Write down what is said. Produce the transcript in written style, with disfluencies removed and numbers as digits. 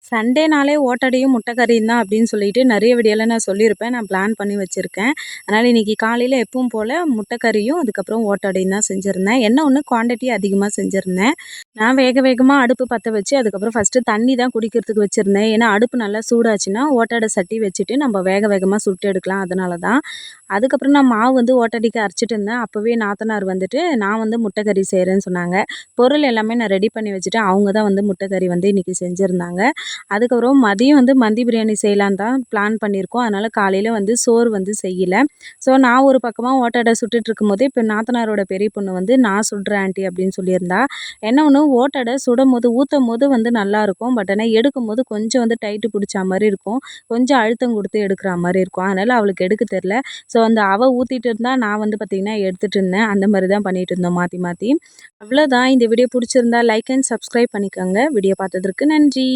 சண்டேனாலே ஓட்டடையும், முட்டை கறியும் தான் அப்படின்னு சொல்லிட்டு நெறைய வீடியோல நான் சொல்லியிருப்பேன். நான் பிளான் பண்ணி வச்சிருக்கேன். அதனால இன்னைக்கு காலையில எப்பவும் போல முட்டை கறியும், அதுக்கப்புறம் ஓட்டடையும் தான் செஞ்சிருந்தேன். என்ன ஒண்ணு குவான்டிட்டி அதிகமா செஞ்சிருந்தேன். நான் வேக வேகமா அடுப்பு பத்த வச்சு, அதுக்கப்புறம் ஃபர்ஸ்ட்டு தண்ணி தான் குடிக்கிறதுக்கு வச்சிருந்தேன். ஏன்னா அடுப்பு நல்லா சூடாச்சுன்னா, ஓட்டடை சட்டி வச்சுட்டு நம்ம வேக வேகமா சுட்டு எடுக்கலாம். அதனால தான். அதுக்கப்புறம் நான் மாவு வந்து ஓட்டடைக்கு அரைச்சுட்டு இருந்தேன். அப்பவே நாத்தனார் வந்துட்டு, நான் வந்து முட்டை கறி செய்றேன்னு சொன்னாங்க. பொருள் எல்லாமே நான் ரெடி பண்ணி வச்சுட்டேன். அவங்க தான் வந்து முட்டை கறி வந்து இன்னைக்கு செஞ்சிருந்தாங்க. அதுக்கப்புறம் மதியம் வந்து மந்தி பிரியாணி செய்யலான்னு தான் பிளான் பண்ணியிருக்கோம். அதனால காலையில வந்து சோறு வந்து செய்யல. ஸோ நான் ஒரு பக்கமா ஓட்டடை சுட்டுட்டு இருக்கும்போது, இப்போ நாத்தனாரோட பெரிய பொண்ணு வந்து "நான் சுடுறேன் ஆன்ட்டி" அப்படின்னு சொல்லியிருந்தா. என்ன ஒண்ணு ஓட்டடை சுடும்போது ஊத்தும்போது வந்து நல்லாயிருக்கும். பட் ஆனா எடுக்கும்போது கொஞ்சம் வந்து டைட்டு பிடிச்சா மாரி இருக்கும். கொஞ்சம் அழுத்தம் குடுத்து எடுக்கிற மாரி இருக்கும். அதனால அவளுக்கு எடுக்க தெரியல. ஸோ அந்த அவ ஊத்திட்டு இருந்தா, நான் வந்து பார்த்தீங்கன்னா எடுத்துட்டு இருந்தேன். அந்த மாரி தான் பண்ணிட்டு இருந்தோம் மாத்தி மாத்தி. அவ்வளோதான். இந்த வீடியோ புடிச்சிருந்தா லைக் அண்ட் சப்ஸ்கிரைப் பண்ணிக்கோங்க. வீடியோ பார்த்ததற்கு நன்றி.